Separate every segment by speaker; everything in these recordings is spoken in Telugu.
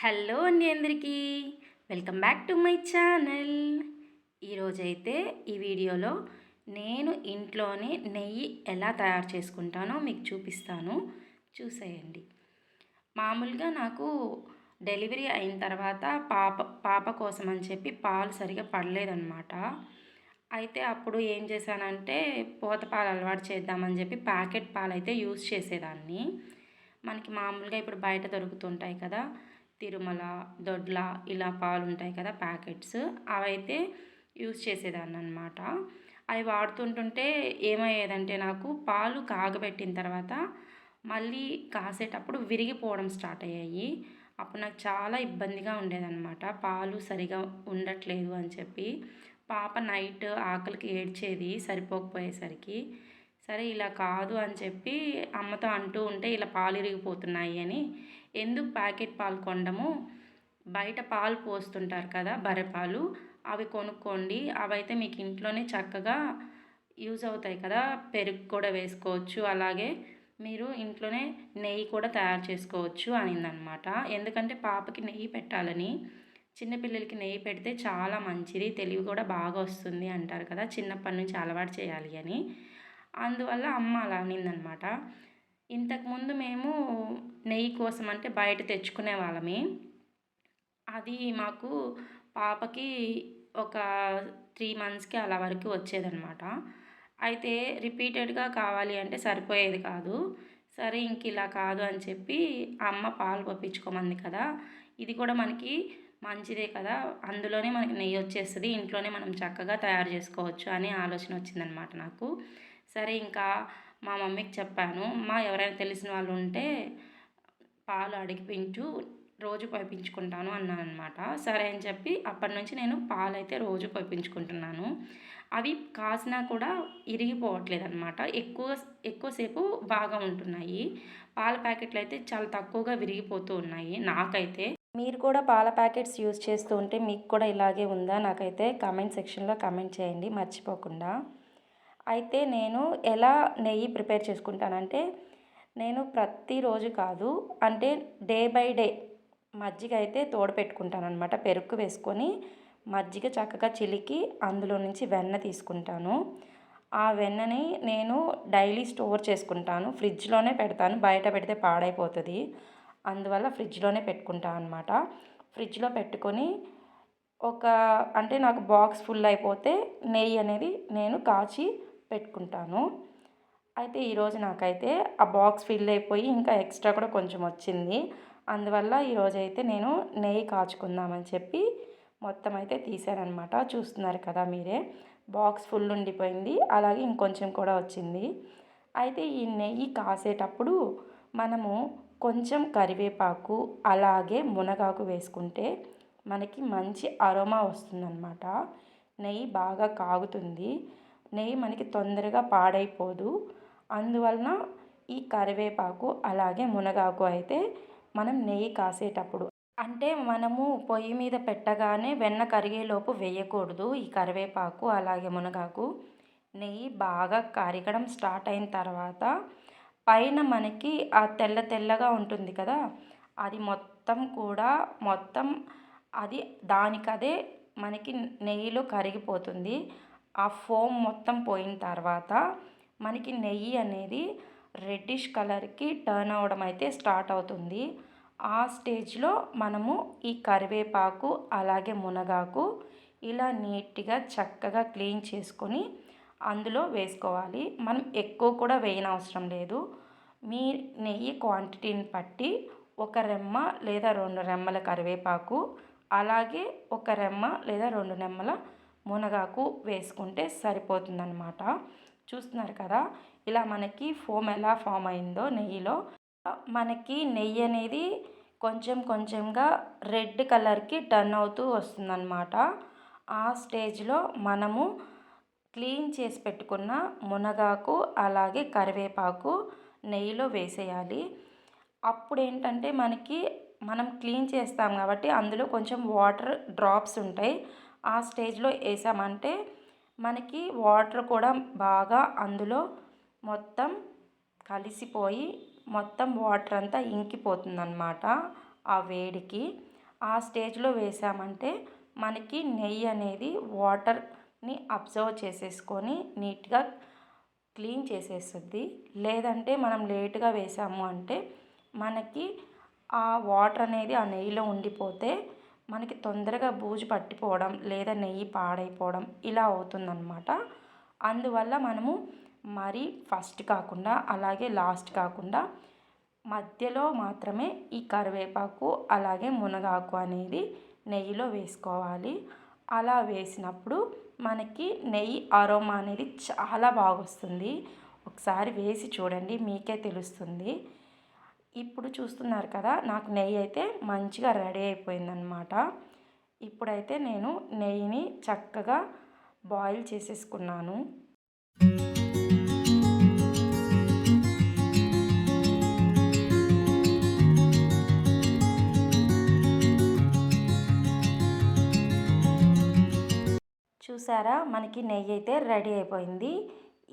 Speaker 1: హలో అండి అందరికీ. Welcome back to my channel. ఈరోజైతే ఈ వీడియోలో నేను ఇంట్లోనే నెయ్యి ఎలా తయారు చేసుకుంటానో మీకు చూపిస్తాను. చూసేయండి. మామూలుగా నాకు డెలివరీ అయిన తర్వాత పాప కోసం అని చెప్పి పాలు సరిగా పడలేదన్నమాట. అయితే అప్పుడు ఏం చేశానంటే పోత పాలు అలవాటు చేద్దామని చెప్పి ప్యాకెట్ పాలైతే యూజ్ చేసేదాన్ని. మనకి మామూలుగా ఇప్పుడు బయట దొరుకుతుంటాయి కదా, తిరుమల, దొడ్ల ఇలా పాలు ఉంటాయి కదా ప్యాకెట్స్, అవైతే యూజ్ చేసేదాన్ని అనమాట. అవి వాడుతుంటుంటే ఏమయ్యేదంటే నాకు పాలు కాగబెట్టిన తర్వాత మళ్ళీ కాసేటప్పుడు విరిగిపోవడం స్టార్ట్ అయ్యాయి. అప్పుడు నాకు చాలా ఇబ్బందిగా ఉండేదన్నమాట. పాలు సరిగా ఉండట్లేదు అని చెప్పి. పాప నైట్ ఆకలికి ఏడ్చేది సరిపోకపోయేసరికి. సరే ఇలా కాదు అని చెప్పి అమ్మతో అంటూ ఉంటే ఇలా పాలు ఇరిగిపోతున్నాయి అని, ఎందుకు ప్యాకెట్ పాలు కొనడము, బయట పాలు పోస్తుంటారు కదా బర్రెపాలు, అవి కొనుక్కోండి, అవైతే మీకు ఇంట్లోనే చక్కగా యూజ్ అవుతాయి కదా, పెరుగు కూడా వేసుకోవచ్చు, అలాగే మీరు ఇంట్లోనే నెయ్యి కూడా తయారు చేసుకోవచ్చు అనిందనమాట. ఎందుకంటే పాపకి నెయ్యి పెట్టాలని, చిన్నపిల్లలకి నెయ్యి పెడితే చాలా మంచిది, తెలివి కూడా బాగా వస్తుంది అంటారు కదా, చిన్నప్పటి నుంచి అలవాటు చేయాలి అని. అందువల్ల అమ్మ అలా అనిందనమాట. ఇంతకుముందు మేము నెయ్యి కోసం అంటే బయట తెచ్చుకునే వాళ్ళమి. అది మాకు పాపకి ఒక 3 మంత్స్‌కి అలా వరకు వచ్చేదనమాట. అయితే రిపీటెడ్‌గా కావాలి అంటే సరిపోయేది కాదు. సరే ఇంక ఇలా కాదు అని చెప్పి అమ్మ పాలు పప్పించుకోమంది కదా, ఇది కూడా మనకి మంచిదే కదా, అందులోనే మనకి నెయ్యి వచ్చేస్తుంది, ఇంట్లోనే మనం చక్కగా తయారు చేసుకోవచ్చు అనే ఆలోచన వచ్చిందనమాట నాకు. సరే ఇంకా మా మమ్మీకి చెప్పాను, అమ్మ ఎవరైనా తెలిసిన వాళ్ళు ఉంటే పాలు అడిగిపించు, రోజు పోయించుకుంటాను అన్నానమాట. సరే అని చెప్పి అప్పటి నుంచి నేను పాలైతే రోజు పోయించుకుంటున్నాను. అవి కాసినా కూడా ఇరిగిపోవట్లేదనమాట. ఎక్కువసేపు బాగా ఉంటున్నాయి. పాల ప్యాకెట్లు అయితే చాలా తక్కువగా విరిగిపోతూ ఉన్నాయి నాకైతే. మీరు కూడా పాల ప్యాకెట్స్ యూజ్ చేస్తూ ఉంటే మీకు కూడా ఇలాగే ఉందా? నాకైతే కామెంట్ సెక్షన్లో కామెంట్ చేయండి మర్చిపోకుండా. అయితే నేను ఎలా నెయ్యి ప్రిపేర్ చేసుకుంటానంటే, నేను ప్రతిరోజు కాదు, అంటే డే బై డే మజ్జిగ అయితే తోడు పెట్టుకుంటానమాట. పెరుగు వేసుకొని మజ్జిగ చక్కగా చిలికి అందులో నుంచి వెన్న తీసుకుంటాను. ఆ వెన్నని నేను డైలీ స్టోర్ చేసుకుంటాను, ఫ్రిడ్జ్లోనే పెడతాను, బయట పెడితే పాడైపోతుంది, అందువల్ల ఫ్రిడ్జ్లోనే పెట్టుకుంటాను అనమాట. ఫ్రిడ్జ్లో పెట్టుకొని అంటే నాకు బాక్స్ ఫుల్ అయిపోతే నెయ్యి అనేది నేను కాచి పెట్టుకుంటాను. అయితే ఈరోజు నాకైతే ఆ బాక్స్ ఫిల్ అయిపోయి ఇంకా ఎక్స్ట్రా కూడా కొంచెం వచ్చింది. అందువల్ల ఈరోజైతే నేను నెయ్యి కాచుకుందామని చెప్పి మొత్తం అయితే తీసానమాట. చూస్తున్నారు కదా మీరే, బాక్స్ ఫుల్ ఉండిపోయింది, అలాగే ఇంకొంచెం కూడా వచ్చింది. అయితే ఈ నెయ్యి కాసేటప్పుడు మనము కొంచెం కరివేపాకు అలాగే మునగాకు వేసుకుంటే మనకి మంచి అరోమా వస్తుందన్నమాట. నెయ్యి బాగా కాగుతుంది, నెయ్యి మనకి తొందరగా పాడైపోదు. అందువలన ఈ కరివేపాకు అలాగే మునగాకు అయితే మనం నెయ్యి కాసేటప్పుడు, అంటే మనము పొయ్యి మీద పెట్టగానే వెన్న కరిగేలోపు వేయకూడదు. ఈ కరివేపాకు అలాగే మునగాకు నెయ్యి బాగా కరగడం స్టార్ట్ అయిన తర్వాత పైన మనకి ఆ తెల్ల తెల్లగా ఉంటుంది కదా, అది మొత్తం అది దానికదే మనకి నెయ్యిలో కరిగిపోతుంది. ఆ ఫోమ్ మొత్తం పోయిన తర్వాత మనకి నెయ్యి అనేది రెడ్డిష్ కలర్కి టర్న్ అవ్వడం అయితే స్టార్ట్ అవుతుంది. ఆ స్టేజ్లో మనము ఈ కరివేపాకు అలాగే మునగాకు ఇలా నీట్గా చక్కగా క్లీన్ చేసుకొని అందులో వేసుకోవాలి. మనం ఎక్కువ కూడా వేయనవసరం లేదు. మీ నెయ్యి క్వాంటిటీని బట్టి ఒక రెమ్మ లేదా 2 రెమ్మల కరివేపాకు అలాగే ఒక రెమ్మ లేదా 2 రెమ్మల మునగాకు వేసుకుంటే సరిపోతుందన్నమాట. చూస్తున్నారు కదా ఇలా మనకి ఫోమ్ ఎలా ఫామ్ అయిందో నెయ్యిలో. మనకి నెయ్యి అనేది కొంచెం కొంచెంగా రెడ్ కలర్కి టర్న్ అవుతూ వస్తుందన్నమాట. ఆ స్టేజ్లో మనము క్లీన్ చేసి పెట్టుకున్న మునగాకు అలాగే కరివేపాకు నెయ్యిలో వేసేయాలి. అప్పుడు ఏంటంటే మనం క్లీన్ చేస్తాం కాబట్టి అందులో కొంచెం వాటర్ డ్రాప్స్ ఉంటాయి. ఆ స్టేజ్లో వేసామంటే మనకి వాటర్ కూడా బాగా అందులో మొత్తం కలిసిపోయి మొత్తం వాటర్ అంతా ఇంకిపోతుందన్నమాట. ఆ వేడికి. ఆ స్టేజ్లో వేసామంటే మనకి నెయ్యి అనేది వాటర్ని అబ్జర్వ్ చేసేసుకొని నీట్గా క్లీన్ చేసేస్తుంది. లేదంటే మనం లేటుగా వేసాము అంటే మనకి ఆ వాటర్ అనేది ఆ నెయ్యిలో ఉండిపోతే మనకి తొందరగా బూజు పట్టిపోవడం లేదా నెయ్యి పాడైపోవడం ఇలా అవుతుందన్నమాట. అందువల్ల మనము మరీ ఫస్ట్ కాకుండా అలాగే లాస్ట్ కాకుండా మధ్యలో మాత్రమే ఈ కరివేపాకు అలాగే మునగాకు అనేది నెయ్యిలో వేసుకోవాలి. అలా వేసినప్పుడు మనకి నెయ్యి అరోమా అనేది చాలా బాగొస్తుంది. ఒకసారి వేసి చూడండి, మీకే తెలుస్తుంది. ఇప్పుడు చూస్తున్నారు కదా, నాకు నెయ్యి అయితే మంచిగా రెడీ అయిపోయిందనమాట. ఇప్పుడైతే నేను నెయ్యిని చక్కగా బాయిల్ చేసేసుకున్నాను. చూసారా, మనకి నెయ్యి అయితే రెడీ అయిపోయింది.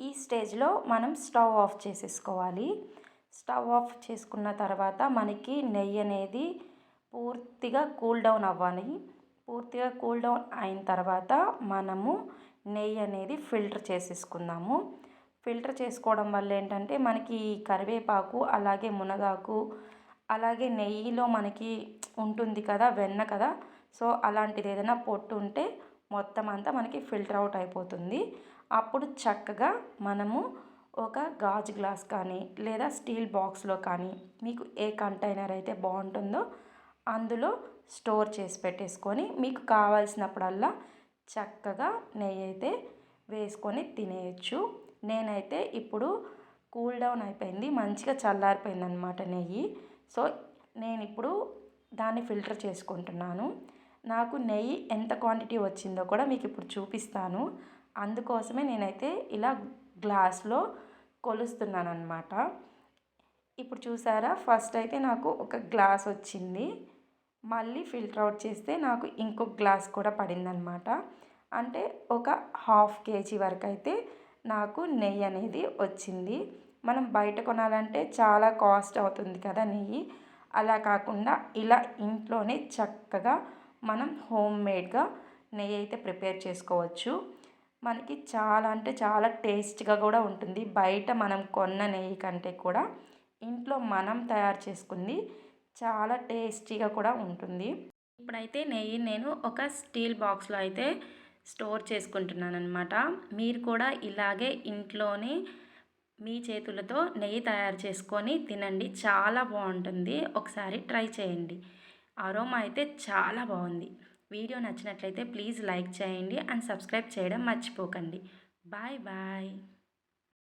Speaker 1: ఈ స్టేజ్లో మనం స్టవ్ ఆఫ్ చేసేసుకోవాలి. స్టవ్ ఆఫ్ చేసుకున్న తర్వాత మనకి నెయ్యి అనేది పూర్తిగా కూల్ డౌన్ అవ్వాలి. పూర్తిగా కూల్ డౌన్ అయిన తర్వాత మనము నెయ్యి అనేది ఫిల్టర్ చేసేసుకుందాము. ఫిల్టర్ చేసుకోవడం వల్ల ఏంటంటే మనకి కరివేపాకు అలాగే మునగాకు అలాగే నెయ్యిలో మనకి ఉంటుంది కదా, వెన్న కదా. సో అలాంటిది ఏదైనా పొట్టు ఉంటే మొత్తం అంతా మనకి ఫిల్టర్ అవుట్ అయిపోతుంది. అప్పుడు చక్కగా మనము ఒక గాజు గ్లాస్ కానీ లేదా స్టీల్ బాక్స్లో కానీ మీకు ఏ కంటైనర్ అయితే బాగుంటుందో అందులో స్టోర్ చేసి పెట్టేసుకొని మీకు కావాల్సినప్పుడల్లా చక్కగా నెయ్యి అయితే వేసుకొని తినేయచ్చు. నేనైతే ఇప్పుడు కూల్ డౌన్ అయిపోయింది, మంచిగా చల్లారిపోయింది అనమాట నెయ్యి. సో నేను ఇప్పుడు దాన్ని ఫిల్టర్ చేసుకుంటున్నాను. నాకు నెయ్యి ఎంత క్వాంటిటీ వచ్చిందో కూడా మీకు ఇప్పుడు చూపిస్తాను. అందుకోసమే నేనైతే ఇలా గ్లాస్లో కొలుస్తున్నాను అనమాట. ఇప్పుడు చూసారా, ఫస్ట్ అయితే నాకు ఒక గ్లాస్ వచ్చింది. మళ్ళీ ఫిల్టర్ అవుట్ చేస్తే నాకు ఇంకొక గ్లాస్ కూడా పడిందనమాట. అంటే ఒక హాఫ్ కేజీ వరకు అయితే నాకు నెయ్యి అనేది వచ్చింది. మనం బయట కొనాలంటే చాలా కాస్ట్ అవుతుంది కదా నెయ్యి. అలా కాకుండా ఇలా ఇంట్లోనే చక్కగా మనం హోమ్ మేడ్గా నెయ్యి అయితే ప్రిపేర్ చేసుకోవచ్చు. మనకి చాలా అంటే చాలా టేస్ట్గా కూడా ఉంటుంది. బయట మనం కొన్న నెయ్యి కంటే కూడా ఇంట్లో మనం తయారు చేసుకుంది చాలా టేస్టీగా కూడా ఉంటుంది. ఇప్పుడైతే నెయ్యి నేను ఒక స్టీల్ బాక్స్లో అయితే స్టోర్ చేసుకుంటున్నాను అనమాట. మీరు కూడా ఇలాగే ఇంట్లోనే మీ చేతులతో నెయ్యి తయారు చేసుకొని తినండి, చాలా బాగుంటుంది. ఒకసారి ట్రై చేయండి. అరోమా అయితే చాలా బాగుంది. వీడియో నచ్చినట్లయితే ప్లీజ్ లైక్ చేయండి అండ్ సబ్స్క్రైబ్ చేయడం మర్చిపోకండి. Bye bye.